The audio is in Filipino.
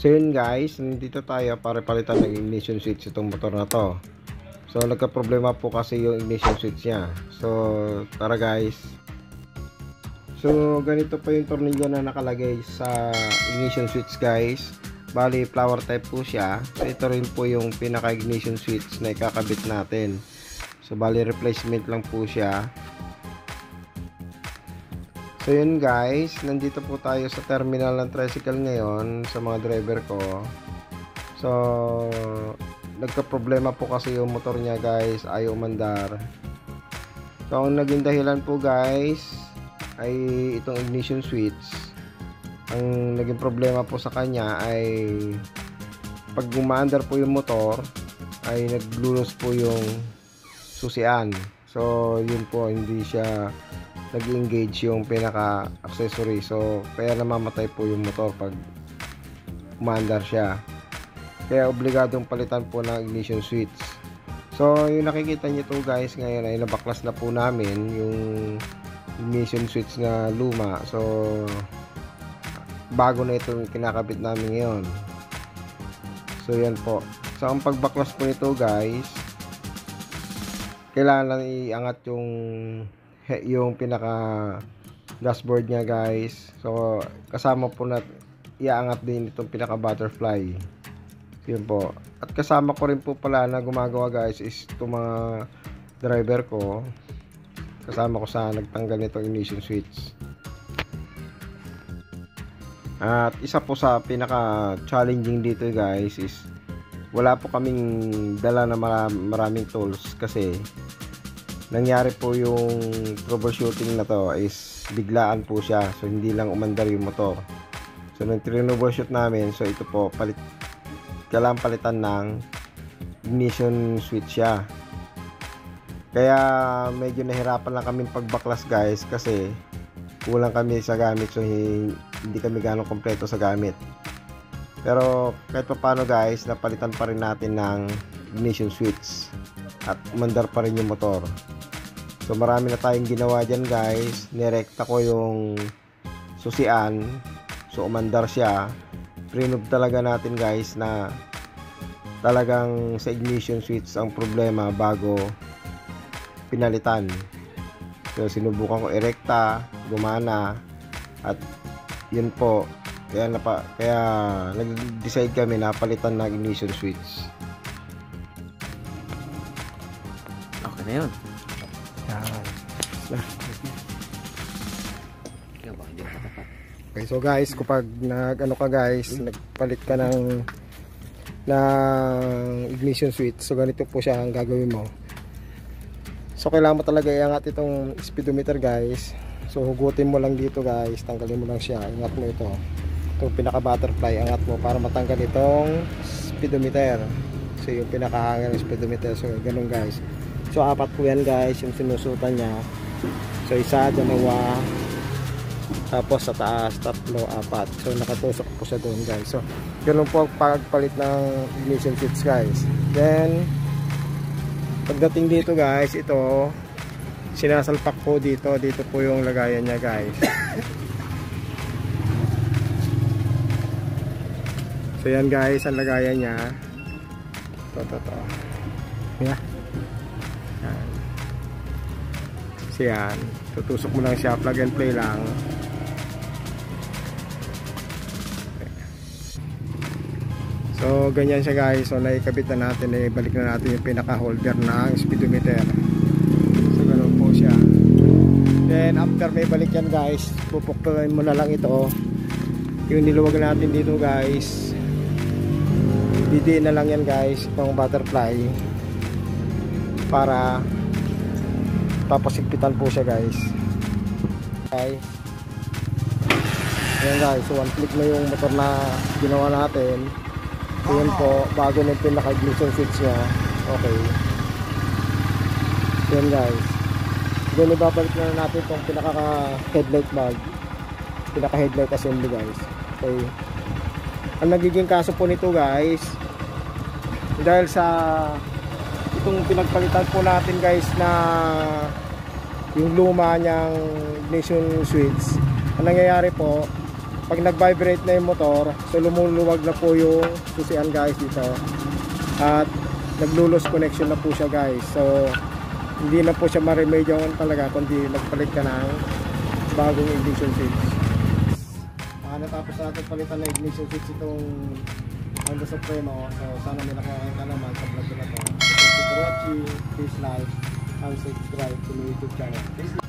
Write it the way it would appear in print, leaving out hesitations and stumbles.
So yun guys, nandito tayo para palitan ng ignition switch itong motor na to. So nagka-problema po kasi yung ignition switch nya. So tara guys. So ganito po yung tornilyo na nakalagay sa ignition switch guys. Bali flower type po siya. So ito rin po yung pinaka ignition switch na ikakabit natin. So bali replacement lang po siya. So yun guys, nandito po tayo sa terminal ng tricycle ngayon sa mga driver ko. So nagka-problema po kasi yung motor niya guys, ayaw umandar. So ang naging dahilan po guys ay itong ignition switch. Ang naging problema po sa kanya ay pag umaandar po yung motor ay naglulos po yung susian. So yun po, hindi siya nag-engage yung pinaka accessory, so kaya namamatay po yung motor pag umaandar siya, kaya obligadong palitan po ng ignition switch. So yung nakikita nyo to guys ngayon ay nabaklas na po namin yung ignition switch na luma. So bago na itong kinakabit namin ngayon. So yan po. So ang pagbaklas po nito guys, kailangan lang iangat yung pinaka dashboard nya guys. So kasama po na iaangat din itong pinaka butterfly. Yun po. At kasama ko rin po pala na gumagawa guys is itong mga driver ko. Kasama ko sa nagtanggal nitong ignition switch. At isa po sa pinaka challenging dito guys is wala po kaming dala na maraming tools kasi nangyari po yung troubleshooting na to is biglaan po siya, so hindi lang umandar yung motor. So nung troubleshoot namin, so ito po kailangan palitan ng ignition switch siya. Kaya medyo nahirapan lang kami pagbaklas guys kasi kulang kami sa gamit, so hindi kami gano'ng kompleto sa gamit. Pero kahit pa paano guys, napalitan pa rin natin ng ignition switch at umandar pa rin yung motor. So marami na tayong ginawa dyan guys. Nirekta ko yung susian, so umandar siya. Prenob talaga natin guys na talagang sa ignition switch ang problema bago pinalitan. So sinubukan ko irekta, gumana, at yun po, kaya nag-decide kami na palitan ng ignition switch. Okay na yun. Okay, so guys, kapag nagpalit ka ng ignition switch, so ganito po siya ang gagawin mo. So kailangan mo talaga iangat itong speedometer guys. So hugutin mo lang dito guys, tanggalin mo lang siya, ingat mo itong pinaka butterfly, angat mo para matanggal itong speedometer. So yung pinakahangin ng speedometer, so ganun guys. So apat po yan guys yung sinusutan nya. So isa, dalawa, tapos sa taas, tatlo, apat. So nakatusok po siya doon guys. So ganun po ang pagpalit ng ignition switch guys. Then pagdating dito guys, ito sinasalpak po dito po yung lagayan niya guys. So yan guys ang lagayan niya. Ito. Yeah. Yan. So yan, tutusok mo lang siya, plug and play lang. So ganyan siya guys. So naikabit na natin, balik na natin yung pinaka holder ng speedometer. So ganoon po siya. Then after may balik yan guys, pupuktuin mo na lang ito, yung niluwag natin dito guys. Didiin na lang yan guys, itong butterfly, para tapos higpitan po siya guys. Okay. Ayan guys, so one click na yung motor na ginawa natin. Ayan po, bago na yung pinaka-ignition switch nya. Okay. Ayan guys. Then ibabalik na natin itong pinaka-headlight bulb, pinaka-headlight assembly guys. Okay. Ang nagiging kaso po nito guys, dahil sa itong pinagpalitan po natin guys na yung luma niyang ignition switch, ang nangyayari po, pag nag-vibrate na yung motor, so lumuluwag na po yung susian guys dito. At naglulos connection na po siya guys. So hindi na po siya ma-remedyoan talaga kundi magpalit ka ng bagong ignition switch. Natapos natin palitan ng ignition switch itong Honda Supremo. So sana may nakuha ka naman sa vlog na to. Thank you for watching. Please like and subscribe to my YouTube channel.